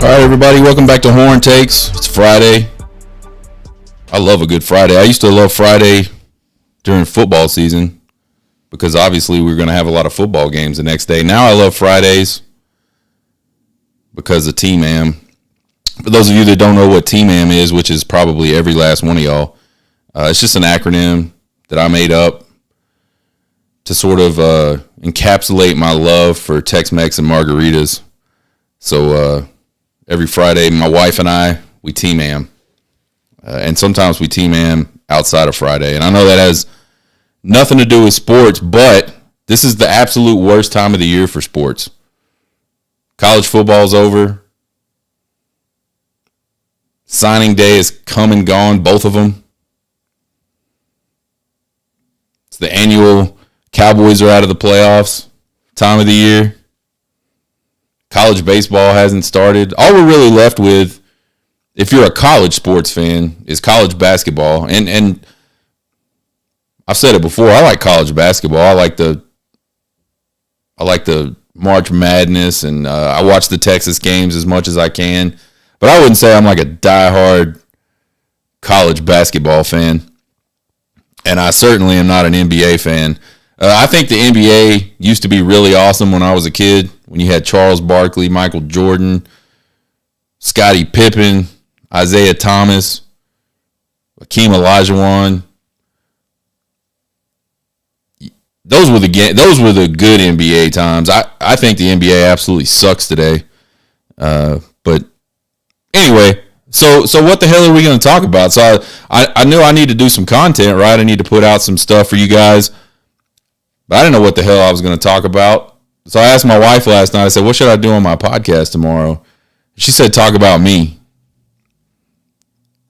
All right, everybody, welcome back to Horn Takes. It's Friday. I love a good Friday. I used to love Friday during football season because obviously we're going to have a lot of football games the next day. Now I love Fridays because of T-MAM. For those of you that don't know what T-MAM is, which is probably every last one of y'all, it's just an acronym that I made up to sort of encapsulate my love for Tex-Mex and margaritas. So every Friday, my wife and I, we T-MAM. And sometimes we T-MAM outside of Friday. And I know that has nothing to do with sports, but this is the absolute worst time of the year for sports. College football's over. Signing day is come and gone, both of them. It's the annual Cowboys are out of the playoffs time of the year. College baseball hasn't started. All we're really left with, if you're a college sports fan, is college basketball. And I've said it before, I like college basketball. I like the March Madness, and I watch the Texas games as much as I can. But I wouldn't say I'm like a diehard college basketball fan. And I certainly am not an NBA fan. I think the NBA used to be really awesome when I was a kid, when you had Charles Barkley, Michael Jordan, Scottie Pippen, Isaiah Thomas, Hakeem Olajuwon. Those were the good NBA times. I think the NBA absolutely sucks today. But anyway, so what the hell are we going to talk about? So I knew I need to do some content, right? I need to put out some stuff for you guys. But I didn't know what the hell I was going to talk about. So I asked my wife last night, I said, what should I do on my podcast tomorrow? She said, talk about me.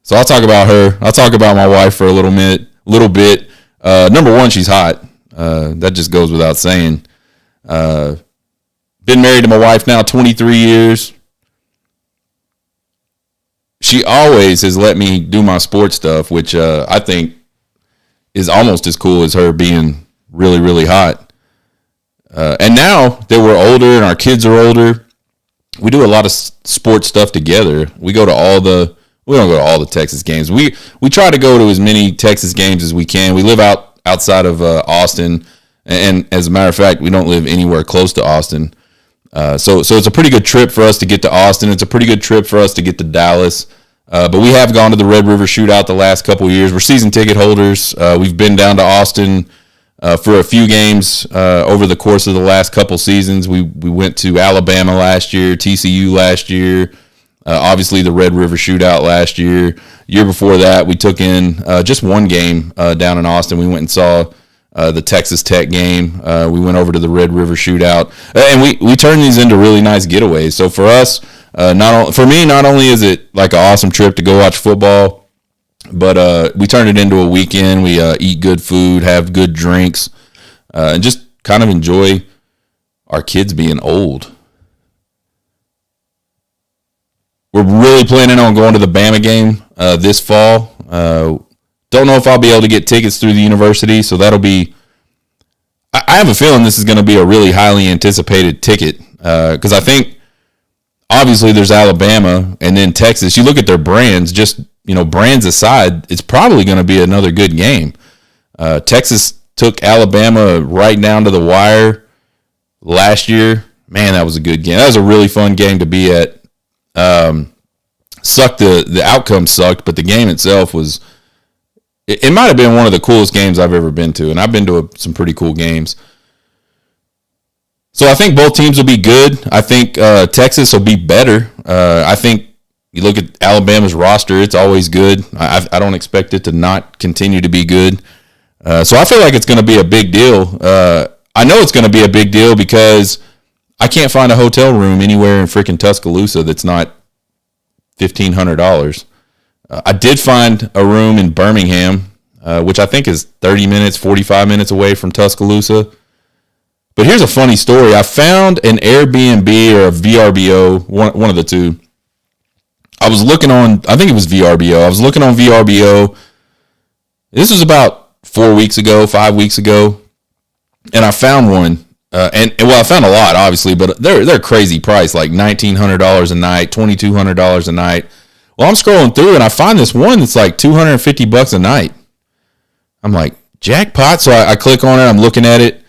So I'll talk about her. I'll talk about my wife for a little bit. Number one, she's hot. That just goes without saying. Been married to my wife now 23 years. She always has let me do my sports stuff, which I think is almost as cool as her being really, really hot. And now that we're older and our kids are older, we do a lot of sports stuff together. We don't go to all the Texas games. We try to go to as many Texas games as we can. We live outside of Austin, and as a matter of fact, we don't live anywhere close to Austin. So it's a pretty good trip for us to get to Austin. It's a pretty good trip for us to get to Dallas. But we have gone to the Red River Shootout the last couple of years. We're season ticket holders. We've been down to Austin for a few games over the course of the last couple seasons. We went to Alabama last year, TCU last year, obviously the Red River Shootout last year. Year before that, we took in just one game down in Austin. We went and saw the Texas Tech game. We went over to the Red River Shootout, and we turned these into really nice getaways. So for us, not only is it like an awesome trip to go watch football, but we turn it into a weekend. We eat good food, have good drinks, and just kind of enjoy our kids being old. We're really planning on going to the Bama game this fall. Don't know if I'll be able to get tickets through the university, so that'll be... I have a feeling this is going to be a really highly anticipated ticket because I think, obviously, there's Alabama and then Texas. You look at their brands, just... brands aside, it's probably going to be another good game. Texas took Alabama right down to the wire last year. Man, that was a good game. That was a really fun game to be at. The outcome sucked, but the game itself was... It might have been one of the coolest games I've ever been to, and I've been to some pretty cool games. So I think both teams will be good. I think Texas will be better. I think you look at Alabama's roster, it's always good. I don't expect it to not continue to be good. So I feel like it's going to be a big deal. I know it's going to be a big deal because I can't find a hotel room anywhere in freaking Tuscaloosa that's not $1,500. I did find a room in Birmingham, which I think is 30 minutes, 45 minutes away from Tuscaloosa. But here's a funny story. I found an Airbnb or a VRBO, one of the two. I was looking on, I think it was VRBO. I was looking on VRBO. This was about 4 weeks ago, 5 weeks ago. And I found one. And well, I found a lot, obviously, but they're crazy price, like $1,900 a night, $2,200 a night. Well, I'm scrolling through and I find this one that's like $250 a night. I'm like, jackpot. So I click on it. I'm looking at it,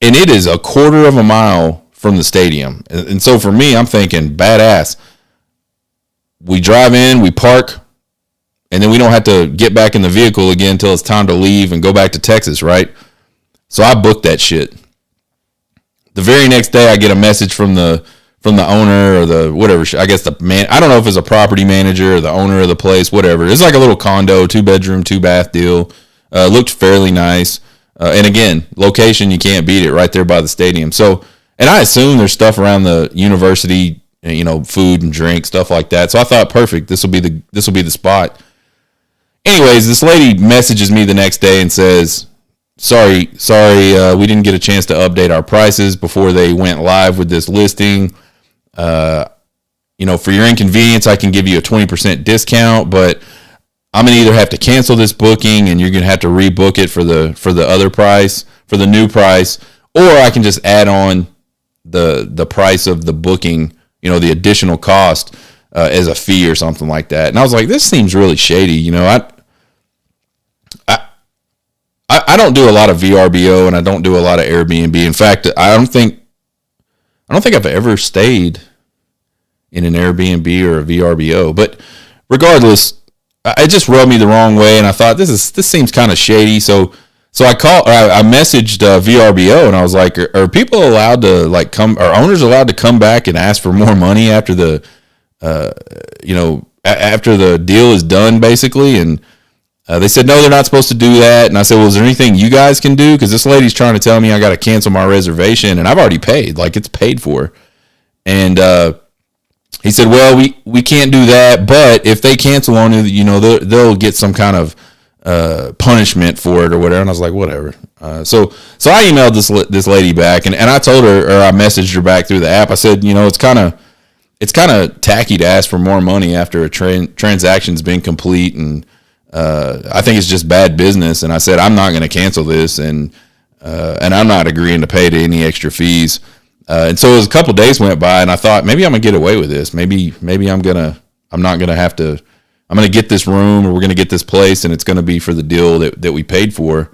and it is a quarter of a mile from the stadium. And so for me, I'm thinking, badass. We drive in, we park, and then we don't have to get back in the vehicle again until it's time to leave and go back to Texas, right? So I booked that shit. The very next day, I get a message from the owner or the whatever. I guess the man. I don't know if it's a property manager or the owner of the place, whatever. It's like a little condo, 2-bedroom, 2-bath deal. Looked fairly nice. And again, location, you can't beat it, right there by the stadium. So, and I assume there's stuff around the university, food and drink, stuff like that. So I thought, perfect. This will be the spot. Anyways, this lady messages me the next day and says, sorry, we didn't get a chance to update our prices before they went live with this listing. For your inconvenience, I can give you a 20% discount, but I'm going to either have to cancel this booking and you're going to have to rebook it for the other price, for the new price, or I can just add on the price of the booking, the additional cost as a fee or something like that. And I was like, this seems really shady. I don't do a lot of VRBO and I don't do a lot of Airbnb. In fact, I don't think I've ever stayed in an Airbnb or a VRBO. But regardless, it just rubbed me the wrong way, and I thought this seems kind of shady. So I messaged VRBO and I was like, are people allowed to are owners allowed to come back and ask for more money after after the deal is done, basically? And they said, no, they're not supposed to do that. And I said, well, is there anything you guys can do? Because this lady's trying to tell me I got to cancel my reservation, and I've already paid. Like, it's paid for. And he said, well, we can't do that, but if they cancel on you, they'll get some kind of punishment for it or whatever. And I was like, whatever. So I emailed this lady back, and I told her, or I messaged her back through the app. I said, it's kind of tacky to ask for more money after a transaction's been complete, and I think it's just bad business. And I said, I'm not going to cancel this, and I'm not agreeing to pay any extra fees. And so as a couple days went by, and I thought, maybe I'm gonna get away with this. Maybe I'm not gonna have to. I'm gonna get this room, or we're gonna get this place, and it's gonna be for the deal that we paid for.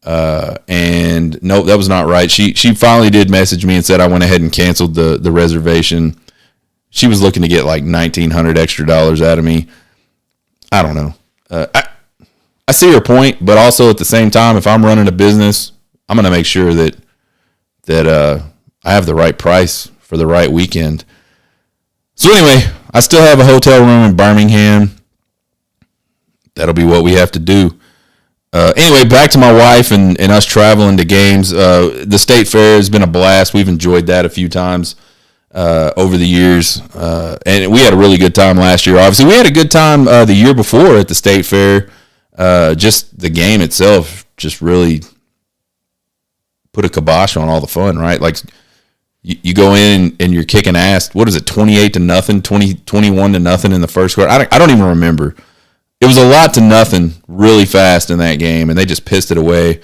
And no, that was not right. She finally did message me and said I went ahead and canceled the reservation. She was looking to get like $1,900 extra out of me. I don't know. I see your point, but also at the same time, if I'm running a business, I'm gonna make sure that I have the right price for the right weekend. So anyway, I still have a hotel room in Birmingham. That'll be what we have to do. Anyway, back to my wife and us traveling to games. The state fair has been a blast. We've enjoyed that a few times over the years. And we had a really good time last year. Obviously, we had a good time the year before at the state fair. Just the game itself just really put a kibosh on all the fun, right? Like, you go in and you're kicking ass. What is it, 28-0, 21-0 in the first quarter? I don't even remember. It was a lot to nothing really fast in that game, and they just pissed it away.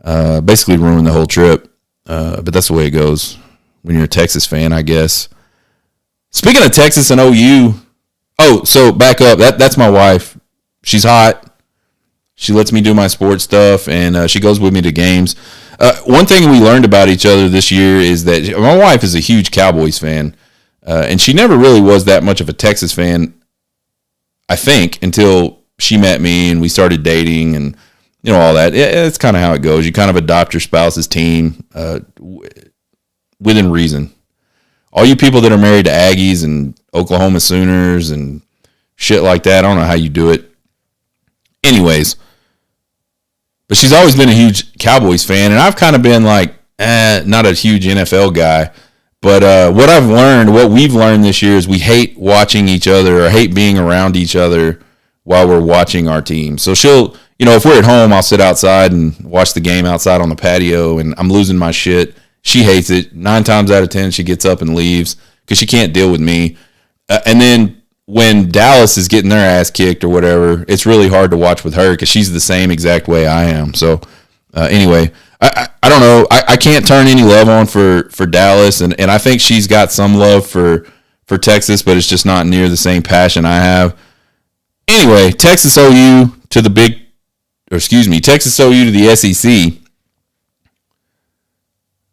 Basically ruined the whole trip. But that's the way it goes when you're a Texas fan, I guess. Speaking of Texas and OU, so back up. That's my wife. She's hot. She lets me do my sports stuff, and she goes with me to games. One thing we learned about each other this year is that my wife is a huge Cowboys fan, and she never really was that much of a Texas fan, I think, until she met me and we started dating and, all that. It's kind of how it goes. You kind of adopt your spouse's team within reason. All you people that are married to Aggies and Oklahoma Sooners and shit like that, I don't know how you do it. Anyways, but she's always been a huge Cowboys fan, and I've kind of been like, not a huge NFL guy. But what we've learned this year is we hate watching each other or hate being around each other while we're watching our team. So she'll, if we're at home, I'll sit outside and watch the game outside on the patio, and I'm losing my shit. She hates it. 9 times out of 10, she gets up and leaves because she can't deal with me. And then when Dallas is getting their ass kicked or whatever, it's really hard to watch with her because she's the same exact way I am. So anyway, I don't know. I can't turn any love on for Dallas, and I think she's got some love for Texas, but it's just not near the same passion I have. Anyway, Texas OU to the SEC.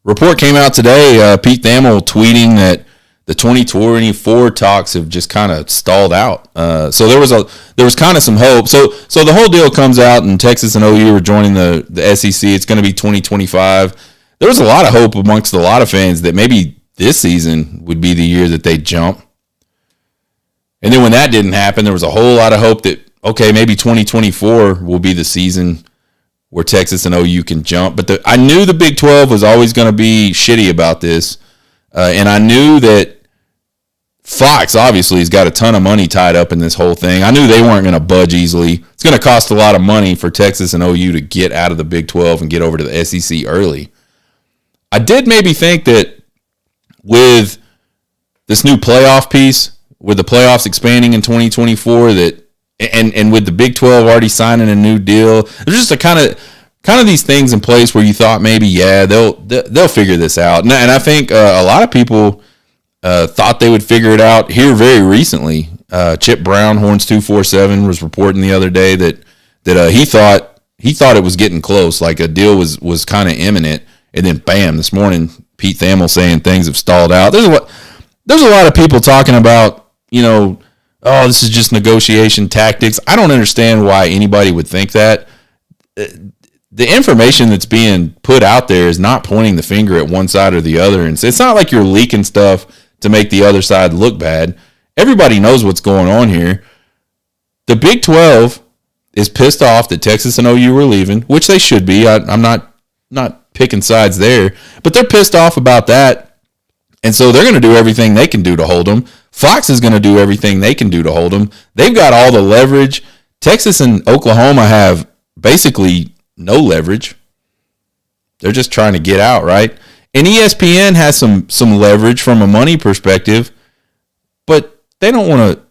Report came out today, Pete Thamel tweeting that the 2024 talks have just kind of stalled out. So there was kind of some hope. So the whole deal comes out, and Texas and OU are joining the SEC. It's going to be 2025. There was a lot of hope amongst a lot of fans that maybe this season would be the year that they jump. And then when that didn't happen, there was a whole lot of hope that, okay, maybe 2024 will be the season where Texas and OU can jump. But I knew the Big 12 was always going to be shitty about this. And I knew that Fox obviously has got a ton of money tied up in this whole thing. I knew they weren't going to budge easily. It's going to cost a lot of money for Texas and OU to get out of the Big 12 and get over to the SEC early. I did maybe think that with this new playoff piece, with the playoffs expanding in 2024, that and with the Big 12 already signing a new deal, there's just a kind of these things in place where you thought maybe, yeah, they'll figure this out. And I think a lot of people thought they would figure it out here very recently. Chip Brown, Horns 247, was reporting the other day that he thought it was getting close, like a deal was kind of imminent, and then bam, this morning Pete Thamel saying things have stalled out. There's a lot of people talking about, oh, this is just negotiation tactics. I don't understand why anybody would think that. The information that's being put out there is not pointing the finger at one side or the other, and it's not like you're leaking stuff to make the other side look bad. Everybody knows what's going on here. The Big 12 is pissed off that Texas and OU were leaving, which they should be. I'm not picking sides there, but they're pissed off about that, and so they're going to do everything they can do to hold them. Fox is going to do everything they can do to hold them. They've got all the leverage. Texas and Oklahoma have basically no leverage. They're just trying to get out, right? And ESPN has some leverage from a money perspective, but they don't want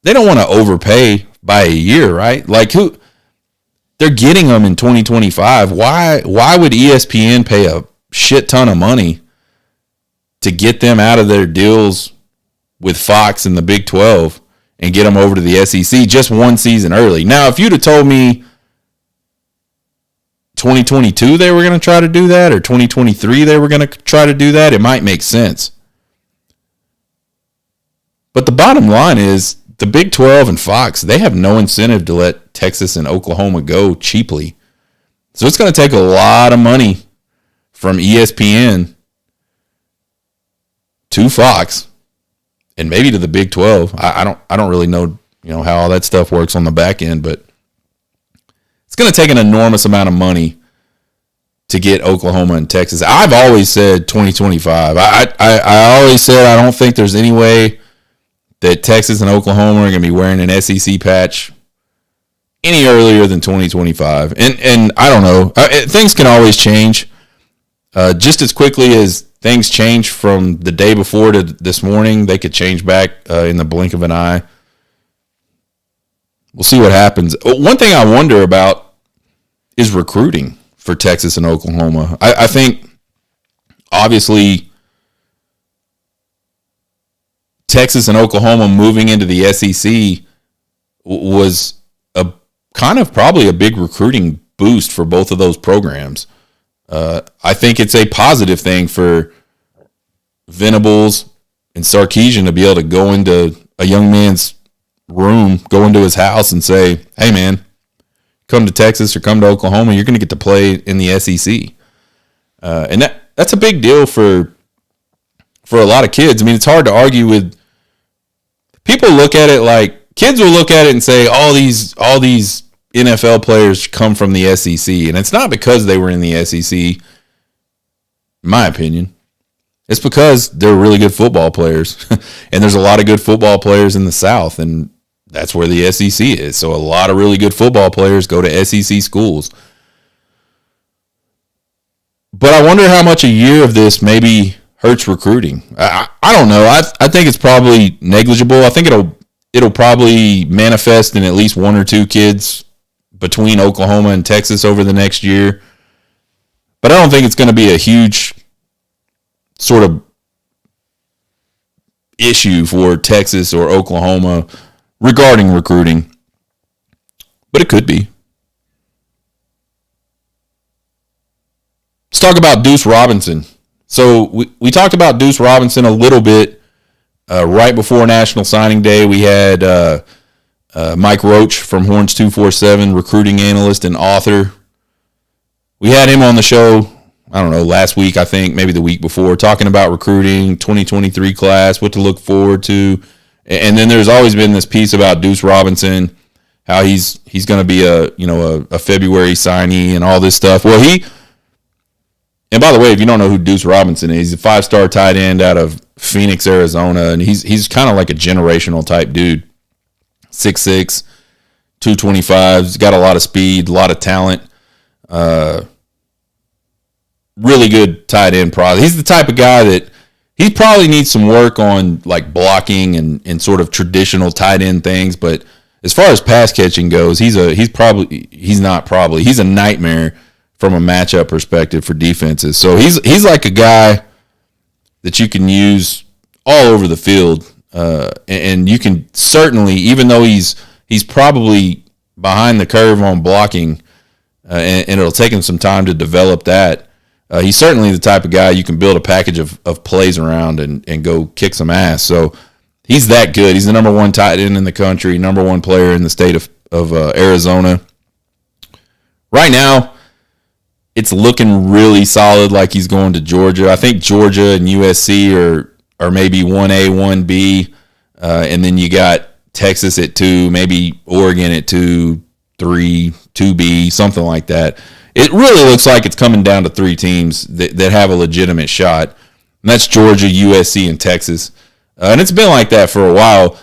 to overpay by a year, right? Like they're getting them in 2025. Why would ESPN pay a shit ton of money to get them out of their deals with Fox and the Big 12 and get them over to the SEC just one season early? Now, if you'd have told me 2022 they were going to try to do that, or 2023 they were going to try to do that, it might make sense. But the bottom line is the Big 12 and Fox, they have no incentive to let Texas and Oklahoma go cheaply. So it's going to take a lot of money from ESPN to Fox and maybe to the Big 12. I don't really know, how all that stuff works on the back end, but it's going to take an enormous amount of money to get Oklahoma and Texas. I've always said 2025. I always said I don't think there's any way that Texas and Oklahoma are going to be wearing an SEC patch any earlier than 2025. And I don't know. Things can always change. Just as quickly as things change from the day before to this morning, they could change back in the blink of an eye. We'll see what happens. One thing I wonder about is recruiting for Texas and Oklahoma. I think, obviously, Texas and Oklahoma moving into the SEC was probably a big recruiting boost for both of those programs. I think it's a positive thing for Venables and Sarkisian to be able to go into a young man's room, go into his house and say, hey, man, come to Texas or come to Oklahoma, you're going to get to play in the SEC. And that's a big deal for a lot of kids. I mean, it's hard to argue with. People look at it like, kids will look at it and say, all these NFL players come from the SEC. And it's not because they were in the SEC, in my opinion. It's because they're really good football players. And there's a lot of good football players in the South, and that's where the SEC is. So a lot of really good football players go to SEC schools. But I wonder how much a year of this maybe hurts recruiting. I don't know. I think it's probably negligible. I think it'll probably manifest in at least one or two kids between Oklahoma and Texas over the next year. But I don't think it's going to be a huge sort of issue for Texas or Oklahoma regarding recruiting. But it could be. Let's talk about Deuce Robinson. So we talked about Deuce Robinson a little bit right before National Signing Day. We had Mike Roach from Horns 247, recruiting analyst and author. We had him on the show, I don't know, last week, I think, maybe the week before, talking about recruiting, 2023 class, what to look forward to. And then there's always been this piece about Deuce Robinson, how he's going to be a February signee and all this stuff. Well, and by the way, if you don't know who Deuce Robinson is, he's a 5-star tight end out of Phoenix, Arizona, and he's kind of like a generational type dude. 6'6", 225, he's got a lot of speed, a lot of talent. Really good tight end product. He's the type of guy that he probably needs some work on, like blocking and sort of traditional tight end things. But as far as pass catching goes, he's a nightmare from a matchup perspective for defenses. So he's like a guy that you can use all over the field, and you can certainly, even though he's probably behind the curve on blocking, and it'll take him some time to develop that. He's certainly the type of guy you can build a package of plays around and go kick some ass. So he's that good. He's the number one tight end in the country, number one player in the state of Arizona. Right now, it's looking really solid like he's going to Georgia. I think Georgia and USC are maybe 1A, 1B, and then you got Texas at 2, maybe Oregon at 2, 3, 2B, something like that. It really looks like it's coming down to 3 teams that have a legitimate shot, and that's Georgia, USC, and Texas. And it's been like that for a while.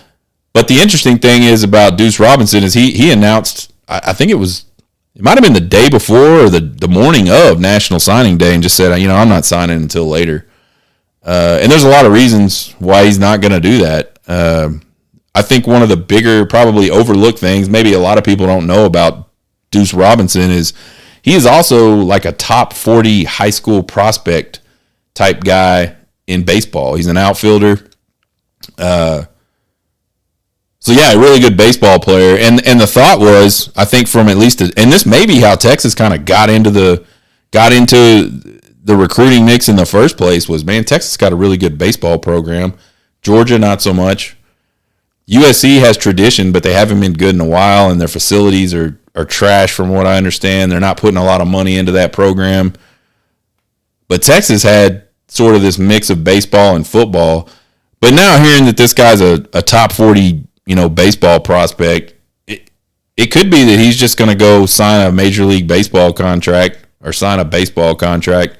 But the interesting thing is about Deuce Robinson is he announced, I think it might have been the day before or the morning of National Signing Day, and just said, I'm not signing until later. And there's a lot of reasons why he's not going to do that. I think one of the bigger, probably overlooked things, maybe a lot of people don't know about Deuce Robinson, is he is also like a top 40 high school prospect type guy in baseball. He's an outfielder. So yeah, a really good baseball player. And the thought was, I think from at least, and this may be how Texas kind of got into the recruiting mix in the first place, was, man, Texas got a really good baseball program. Georgia, not so much. USC has tradition, but they haven't been good in a while, and their facilities are trash from what I understand. They're not putting a lot of money into that program. But Texas had sort of this mix of baseball and football. But now hearing that this guy's a top 40, baseball prospect, it could be that he's just going to go sign a Major League Baseball contract or sign a baseball contract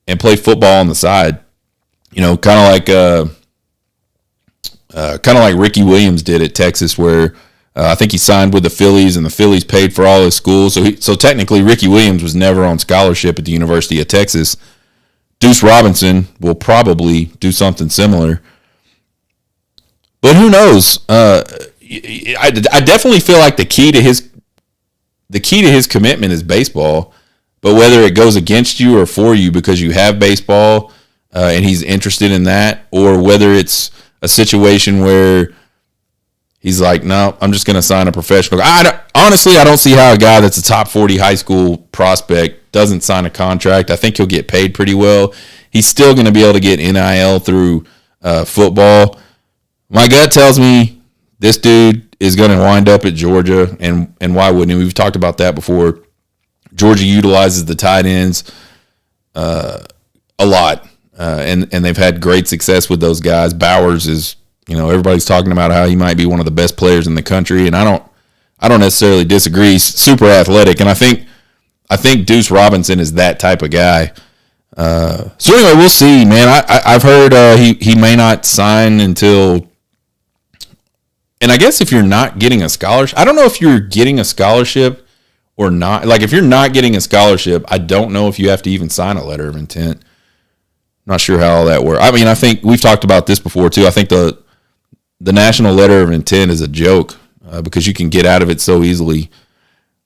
and play football on the side. Kind of like Ricky Williams did at Texas, where I think he signed with the Phillies, and the Phillies paid for all his schools. So technically, Ricky Williams was never on scholarship at the University of Texas. Deuce Robinson will probably do something similar, but who knows? I definitely feel like the key to his commitment is baseball. But whether it goes against you or for you because you have baseball and he's interested in that, or whether it's a situation where he's like, no, I'm just going to sign a professional. Honestly, I don't see how a guy that's a top 40 high school prospect doesn't sign a contract. I think he'll get paid pretty well. He's still going to be able to get NIL through football. My gut tells me this dude is going to wind up at Georgia, and why wouldn't he? We've talked about that before. Georgia utilizes the tight ends a lot, and they've had great success with those guys. Bowers is, everybody's talking about how he might be one of the best players in the country, and I don't necessarily disagree. He's super athletic, and I think Deuce Robinson is that type of guy. So anyway, we'll see, man. I've heard he may not sign until, and I guess if you're not getting a scholarship, I don't know if you're getting a scholarship or not. Like, if you're not getting a scholarship, I don't know if you have to even sign a letter of intent. Not sure how all that works. I mean, I think we've talked about this before too. I think the national letter of intent is a joke because you can get out of it so easily.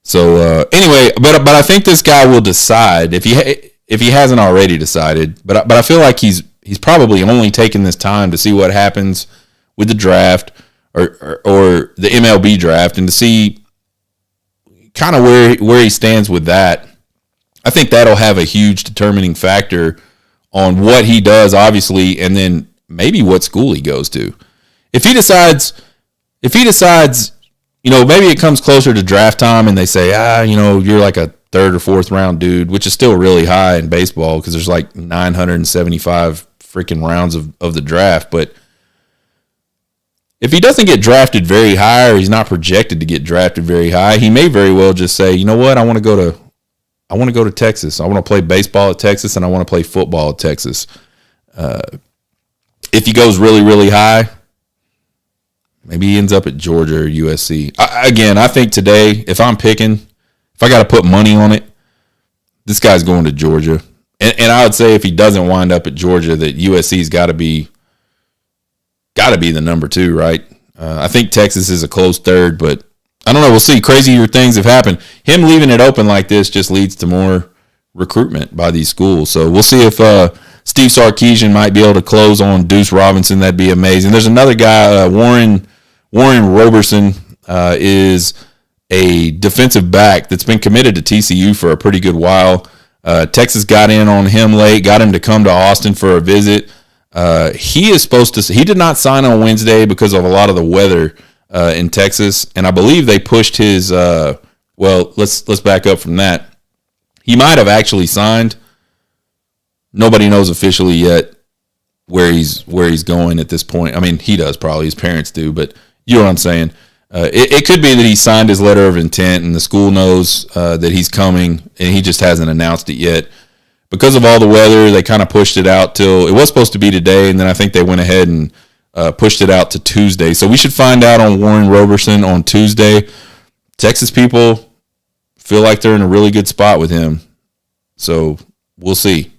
So anyway, but I think this guy will decide if he hasn't already decided. But I feel like he's probably only taking this time to see what happens with the draft or the MLB draft and to see kind of where he stands with that. I think that'll have a huge determining factor on what he does, obviously, and then maybe what school he goes to. If he decides, maybe it comes closer to draft time and they say, you're like a third or fourth round dude, which is still really high in baseball because there's like 975 freaking rounds of the draft. But if he doesn't get drafted very high or he's not projected to get drafted very high, he may very well just say, you know what, I want to go to Texas. I want to play baseball at Texas and I want to play football at Texas. If he goes really, really high, maybe he ends up at Georgia or USC. I think today, if I'm picking, if I got to put money on it, this guy's going to Georgia. And I would say if he doesn't wind up at Georgia, that USC's got to be the number 2, right? I think Texas is a close third, but I don't know. We'll see. Crazier things have happened. Him leaving it open like this just leads to more recruitment by these schools. So we'll see if Steve Sarkisian might be able to close on Deuce Robinson. That'd be amazing. There's another guy, Warren Roberson, is a defensive back that's been committed to TCU for a pretty good while. Texas got in on him late, got him to come to Austin for a visit. He did not sign on Wednesday because of a lot of the weather in Texas, and I believe they pushed his. Let's back up from that. He might have actually signed. Nobody knows officially yet where he's going at this point. I mean, he does probably. His parents do, but you know what I'm saying. It could be that he signed his letter of intent, and the school knows that he's coming, and he just hasn't announced it yet. Because of all the weather, they kind of pushed it out till it was supposed to be today, and then I think they went ahead and pushed it out to Tuesday. So we should find out on Warren Roberson on Tuesday. Texas people feel like they're in a really good spot with him. So we'll see.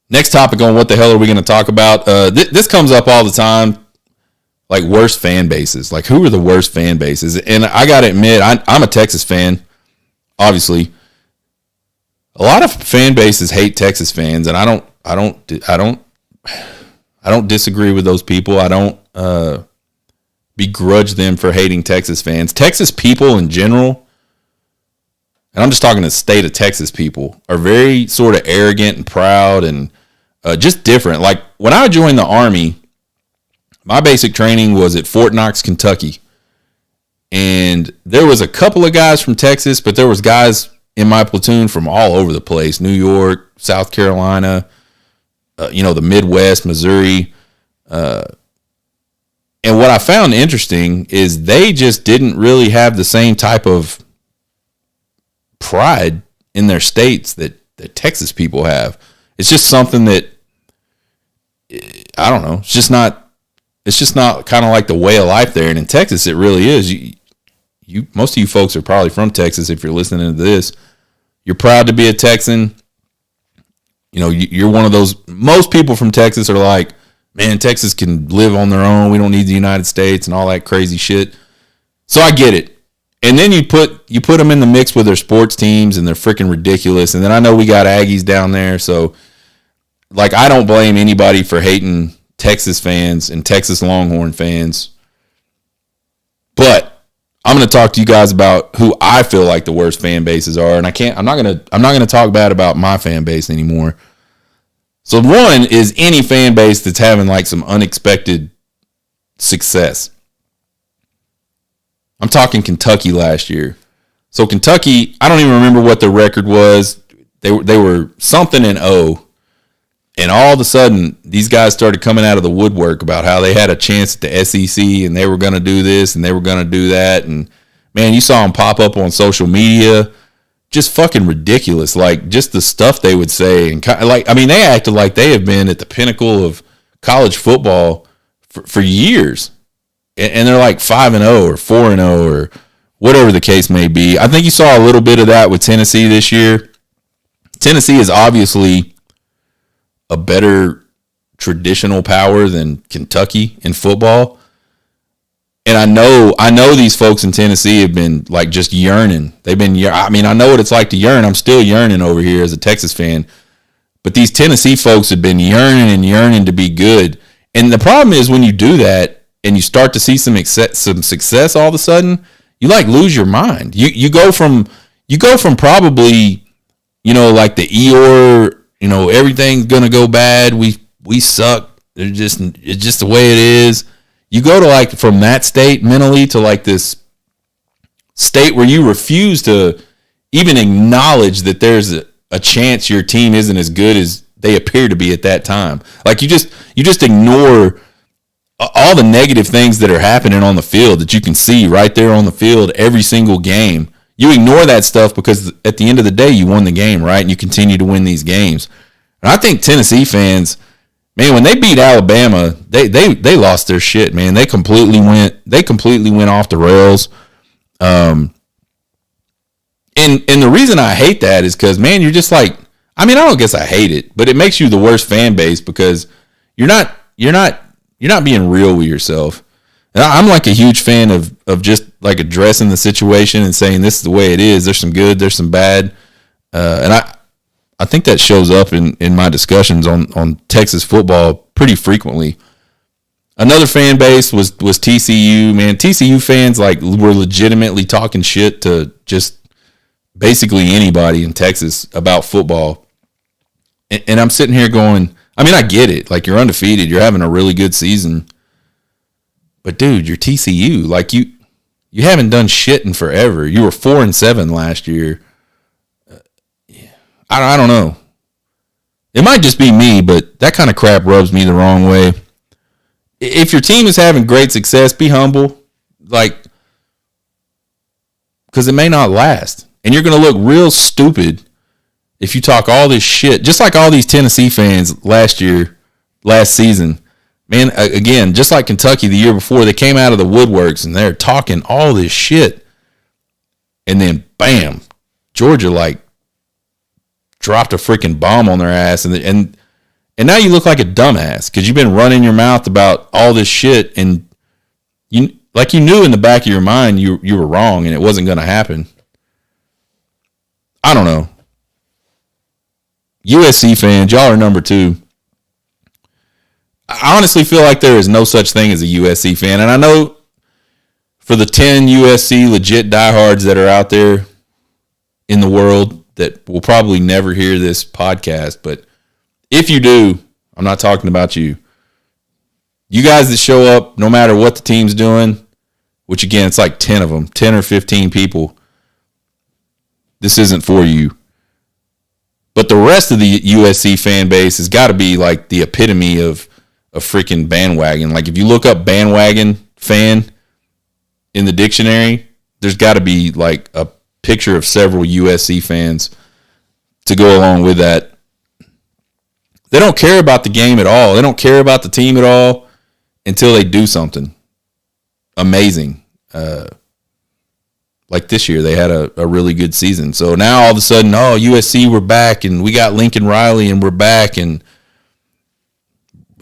Next topic on what the hell are we going to talk about? This comes up all the time, like worst fan bases. Like, who are the worst fan bases? And I got to admit, I'm a Texas fan, obviously. A lot of fan bases hate Texas fans, and I don't disagree with those people. I don't begrudge them for hating Texas fans. Texas people in general, and I'm just talking to the state of Texas people, are very sort of arrogant and proud and just different. Like when I joined the Army, my basic training was at Fort Knox, Kentucky. And there was a couple of guys from Texas, but there was guys in my platoon from all over the place. New York, South Carolina, the Midwest, Missouri. And what I found interesting is they just didn't really have the same type of pride in their states that Texas people have. It's just something that, I don't know. It's just not kind of like the way of life there. And in Texas, it really is. Most of you folks are probably from Texas. If you're listening to this, you're proud to be a Texan. You're one of those. Most people from Texas are like, man, Texas can live on their own. We don't need the United States and all that crazy shit. So I get it. And then you put them in the mix with their sports teams, and they're freaking ridiculous. And then I know we got Aggies down there, so like I don't blame anybody for hating Texas fans and Texas Longhorn fans. But I'm going to talk to you guys about who I feel like the worst fan bases are, and I'm not going to talk bad about my fan base anymore. So one is any fan base that's having like some unexpected success. I'm talking Kentucky last year. So Kentucky, I don't even remember what the record was. They were something in O. And all of a sudden, these guys started coming out of the woodwork about how they had a chance at the SEC and they were going to do this and they were going to do that. And man, you saw them pop up on social media. Just fucking ridiculous. Like just the stuff they would say. And they acted like they have been at the pinnacle of college football for years. And they're like 5-0 or 4-0 or whatever the case may be. I think you saw a little bit of that with Tennessee this year. Tennessee is obviously a better traditional power than Kentucky in football. And I know these folks in Tennessee have been like just yearning. I mean, I know what it's like to yearn. I'm still yearning over here as a Texas fan. But these Tennessee folks have been yearning and yearning to be good. And the problem is when you do that and you start to see some success all of a sudden, you like lose your mind. You go from probably, like the Eeyore, everything's gonna go bad. We suck. It's just the way it is. You go to like from that state mentally to like this state where you refuse to even acknowledge that there's a chance your team isn't as good as they appear to be at that time. Like you just ignore all the negative things that are happening on the field that you can see right there on the field every single game. You ignore that stuff because at the end of the day, you won the game, right? And you continue to win these games. And I think Tennessee fans, man, when they beat Alabama, they lost their shit, man. They completely went off the rails. And the reason I hate that is because, man, you're just like, I mean, I don't guess I hate it, but it makes you the worst fan base because you're not being real with yourself. And I'm like a huge fan of just like addressing the situation and saying this is the way it is. There's some good, there's some bad, and I think that shows up in my discussions on Texas football pretty frequently. Another fan base was TCU. Man, TCU fans like were legitimately talking shit to just basically anybody in Texas about football. And I'm sitting here going, I mean, I get it. Like, you're undefeated. You're having a really good season. But, dude, you're TCU. Like, you haven't done shit in forever. You were 4-7 last year. I don't know. It might just be me, but that kind of crap rubs me the wrong way. If your team is having great success, be humble. Like, because it may not last. And you're going to look real stupid if you talk all this shit, just like all these Tennessee fans last season. Man, again, just like Kentucky the year before, they came out of the woodworks and they're talking all this shit. And then, bam, Georgia, like, dropped a freaking bomb on their ass. And now you look like a dumbass because you've been running your mouth about all this shit. And you knew in the back of your mind you were wrong and it wasn't going to happen. I don't know. USC fans, y'all are number 2. I honestly feel like there is no such thing as a USC fan. And I know for the 10 USC legit diehards that are out there in the world that will probably never hear this podcast, but if you do, I'm not talking about you. You guys that show up no matter what the team's doing, which again, it's like 10 of them, 10 or 15 people, this isn't for you. But the rest of the USC fan base has got to be like the epitome of a freaking bandwagon. Like if you look up bandwagon fan in the dictionary, there's got to be like a picture of several USC fans to go along with that. They don't care about the game at all. They don't care about the team at all until they do something amazing. Like this year, they had a really good season. So now all of a sudden, USC, we're back, and we got Lincoln Riley, and we're back, and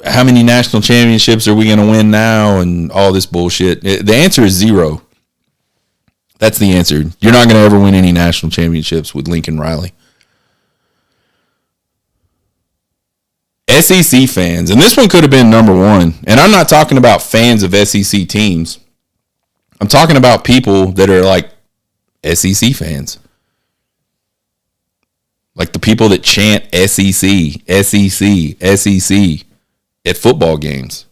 how many national championships are we going to win now, and all this bullshit. The answer is 0. That's the answer. You're not going to ever win any national championships with Lincoln Riley. SEC fans, and this one could have been number 1, and I'm not talking about fans of SEC teams. I'm talking about people that are like SEC fans. Like the people that chant SEC, SEC, SEC at football games.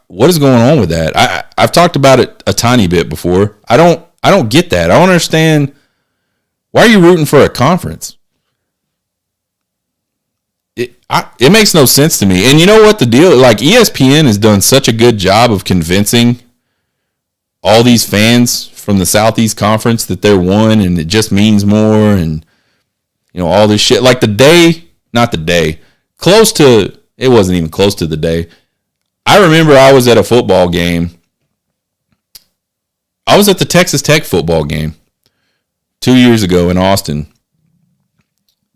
What is going on with that? I've talked about it a tiny bit before. I don't get that. I don't understand. Why are you rooting for a conference? It makes no sense to me. And you know what the deal? Like ESPN has done such a good job of convincing all these fans from the Southeast Conference that they're one and it just means more and all this shit. Like it wasn't even close to the day. I remember I was at a football game. I was at the Texas Tech football game 2 years ago in Austin.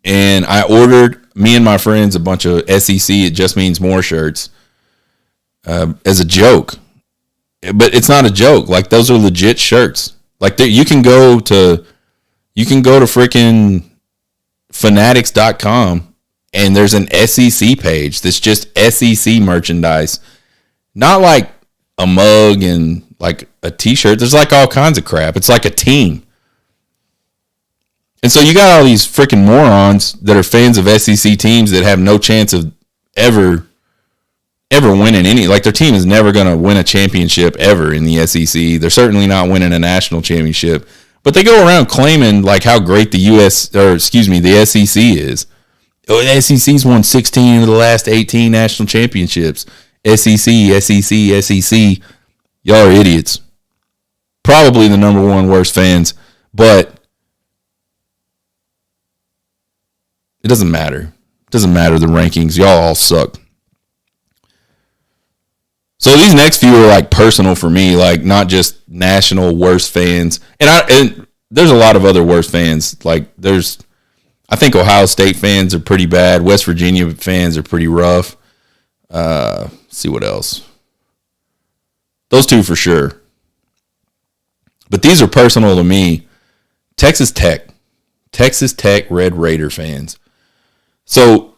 And I ordered, me and my friends, a bunch of SEC It Just Means More shirts. as a joke. But it's not a joke. Like, those are legit shirts. Like, you can go to freaking fanatics.com and there's an SEC page that's just SEC merchandise. Not like a mug and like a t-shirt. There's like all kinds of crap. It's like a team. And so you got all these freaking morons that are fans of SEC teams that have no chance of ever winning any. Like, their team is never going to win a championship ever in the SEC. They're certainly not winning a national championship. But they go around claiming like how great the SEC is. Oh, the SEC's won 16 of the last 18 national championships. SEC. Y'all are idiots. Probably the number one worst fans, but it doesn't matter. It doesn't matter the rankings. Y'all all suck. So these next few are like personal for me, like not just national worst fans. And there's a lot of other worst fans. Like I think Ohio State fans are pretty bad. West Virginia fans are pretty rough. See what else. Those two for sure. But these are personal to me. Texas Tech Red Raider fans. So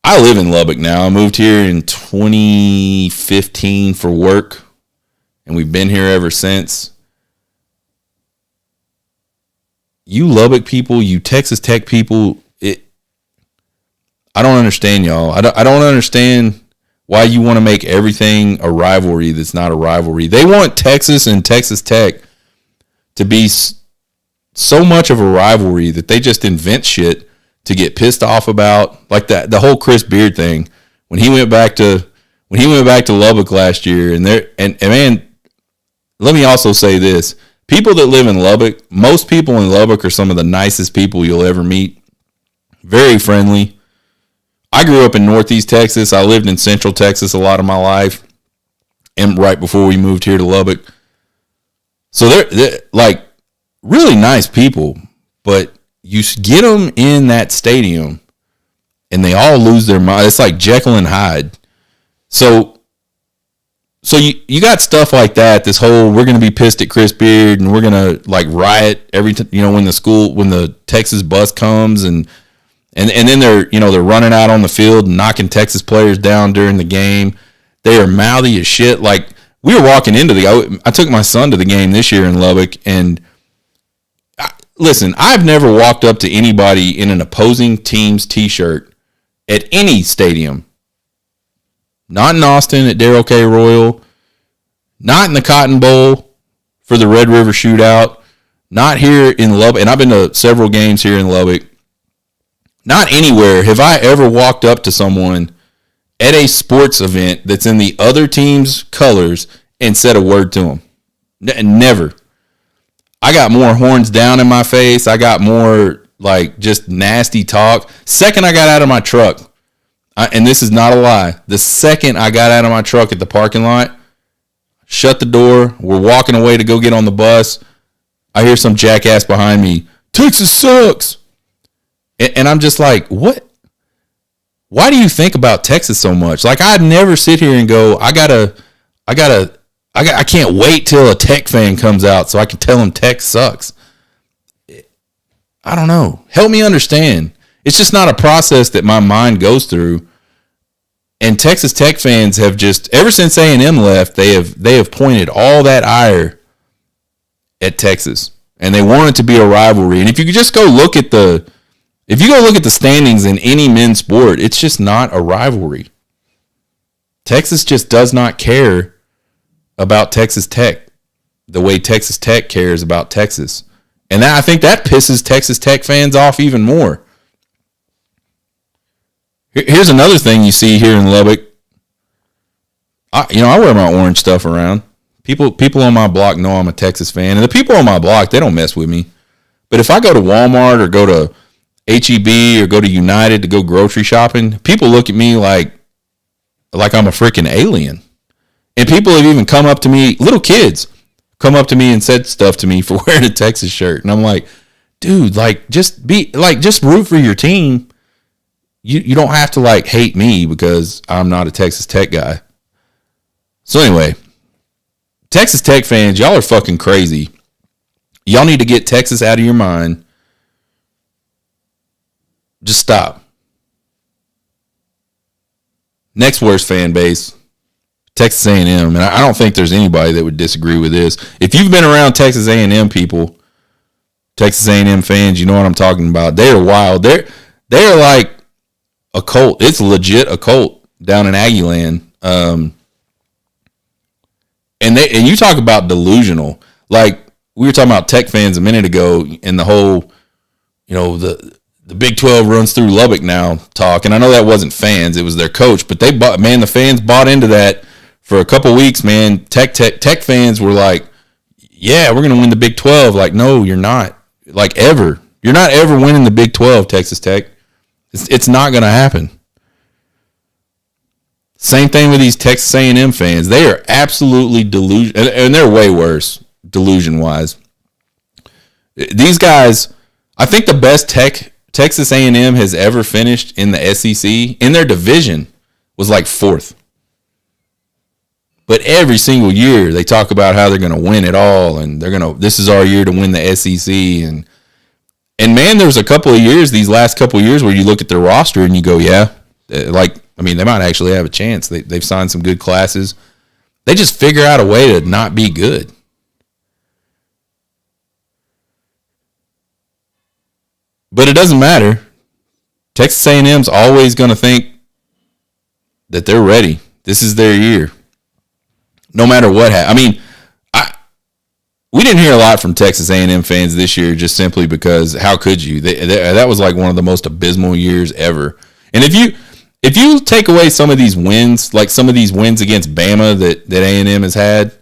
I live in Lubbock now. I moved here in 2015 for work, and we've been here ever since. You Lubbock people, you Texas Tech people, I don't understand y'all. I don't understand why you want to make everything a rivalry that's not a rivalry. They want Texas and Texas Tech to be so much of a rivalry that they just invent shit to get pissed off about, like the whole Chris Beard thing. When he went back to Lubbock last year, and man, let me also say this. People that live in Lubbock, most people in Lubbock are some of the nicest people you'll ever meet. Very friendly. I grew up in Northeast Texas. I lived in Central Texas a lot of my life, and right before we moved here to Lubbock. So they're like really nice people, but you get them in that stadium, and they all lose their mind. It's like Jekyll and Hyde. So you got stuff like that. This whole we're gonna be pissed at Chris Beard and we're gonna like riot every time, when the Texas bus comes and then they're running out on the field and knocking Texas players down during the game. They are mouthy as shit. Like, we were walking into I took my son to the game this year in Lubbock, and listen, I've never walked up to anybody in an opposing team's t-shirt at any stadium. Not in Austin at Darrell K. Royal. Not in the Cotton Bowl for the Red River Shootout. Not here in Lubbock. And I've been to several games here in Lubbock. Not anywhere have I ever walked up to someone at a sports event that's in the other team's colors and said a word to them. Never. I got more horns down in my face. I got more like just nasty talk. Second I got out of my truck, and this is not a lie, the second I got out of my truck at the parking lot, shut the door, we're walking away to go get on the bus, I hear some jackass behind me, Texas sucks. And I'm just like, what? Why do you think about Texas so much? Like, I'd never sit here and go, I can't wait till a Tech fan comes out so I can tell him Tech sucks. I don't know. Help me understand. It's just not a process that my mind goes through. And Texas Tech fans have just, ever since A&M left, they have pointed all that ire at Texas. And they want it to be a rivalry. And if you could just go look at the standings in any men's sport, it's just not a rivalry. Texas just does not care about Texas Tech the way Texas Tech cares about Texas. And I think that pisses Texas Tech fans off even more. Here's another thing you see here in Lubbock. I wear my orange stuff around. People on my block know I'm a Texas fan. And the people on my block, they don't mess with me. But if I go to Walmart or go to HEB or go to United to go grocery shopping, people look at me like I'm a freaking alien. And people have even come up to me, little kids, come up to me and said stuff to me for wearing a Texas shirt. And I'm like, dude, just root for your team. you don't have to like hate me because I'm not a Texas Tech guy. So anyway, Texas Tech fans, y'all are fucking crazy. Y'all need to get Texas out of your mind. Just stop. Next worst fan base, Texas A&M. And I don't think there's anybody that would disagree with this. If you've been around Texas A&M people, Texas A&M fans, you know what I'm talking about. They are wild. They're like a cult. It's legit a cult down in Aggie land. And you talk about delusional. Like we were talking about Tech fans a minute ago, and the whole, the Big 12 runs through Lubbock now talk. And I know that wasn't fans; it was their coach. But the fans bought into that for a couple weeks. Man, Tech fans were like, "Yeah, we're gonna win the Big 12." Like, no, you're not. Like ever, you're not ever winning the Big 12, Texas Tech. It's not gonna happen. Same thing with these Texas A&M fans. They are absolutely delusional, and they're way worse delusion-wise. These guys, I think the best Texas A&M has ever finished in the SEC, in their division, was like 4th. But every single year, they talk about how they're going to win it all, and this is our year to win the SEC. And man, there's a couple of years, these last couple of years, where you look at their roster and you go, yeah, they might actually have a chance. They've signed some good classes. They just figure out a way to not be good. But it doesn't matter. Texas A&M's always going to think that they're ready. This is their year. No matter what happens. We didn't hear a lot from Texas A&M fans this year just simply because how could you? That was like one of the most abysmal years ever. And if you take away some of these wins, like some of these wins against Bama that A&M has had,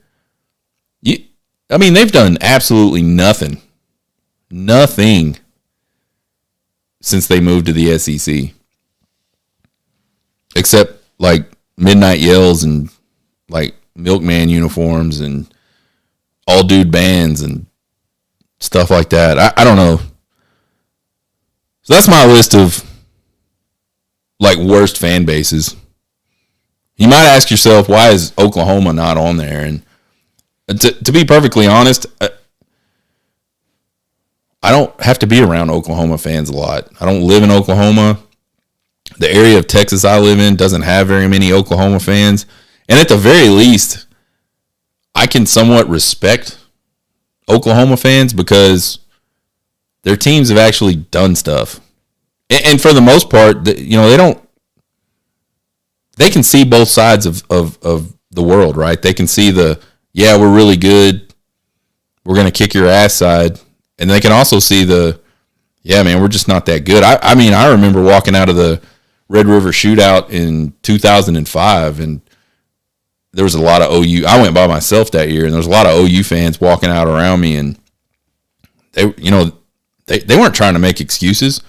they've done absolutely nothing. Nothing since they moved to the SEC. Except like midnight yells and like milkman uniforms and all dude bands and stuff like that. I don't know. So that's my list of like worst fan bases. You might ask yourself, why is Oklahoma not on there? And to be perfectly honest, I don't have to be around Oklahoma fans a lot. I don't live in Oklahoma. The area of Texas I live in doesn't have very many Oklahoma fans. And at the very least, I can somewhat respect Oklahoma fans because their teams have actually done stuff. And for the most part, they can see both sides of the world, right? They can see we're really good, we're going to kick your ass side. And they can also see we're just not that good. I remember walking out of the Red River Shootout in 2005, and there was a lot of OU. I went by myself that year, and there was a lot of OU fans walking out around me, and they weren't trying to make excuses.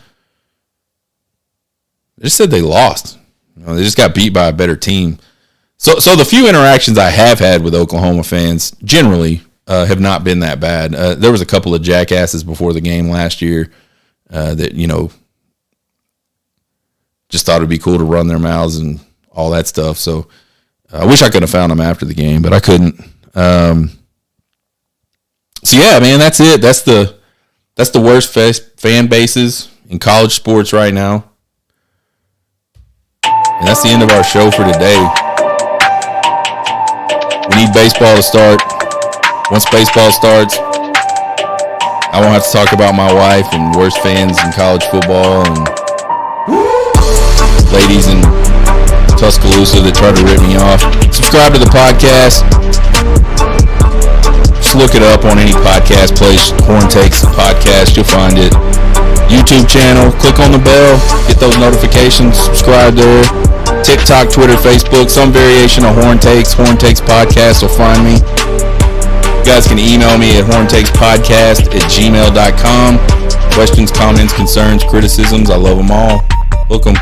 They just said they lost. They just got beat by a better team. So the few interactions I have had with Oklahoma fans generally have not been that bad. There was a couple of jackasses before the game last year that just thought it'd be cool to run their mouths and all that stuff. So I wish I could have found them after the game, but I couldn't. So yeah, man, that's it. That's the worst fan bases in college sports right now. And that's the end of our show for today. We need baseball to start. Once baseball starts, I won't have to talk about my wife and worst fans in college football and ladies in Tuscaloosa that try to rip me off. Subscribe to the podcast. Just look it up on any podcast place. Horn Takes Podcast. You'll find it. YouTube channel. Click on the bell. Get those notifications. Subscribe there. TikTok, Twitter, Facebook. Some variation of Horn Takes. Horn Takes Podcast will find me. You guys can email me at horntakespodcast@gmail.com. Questions, comments, concerns, criticisms. I love them all. Hook 'em.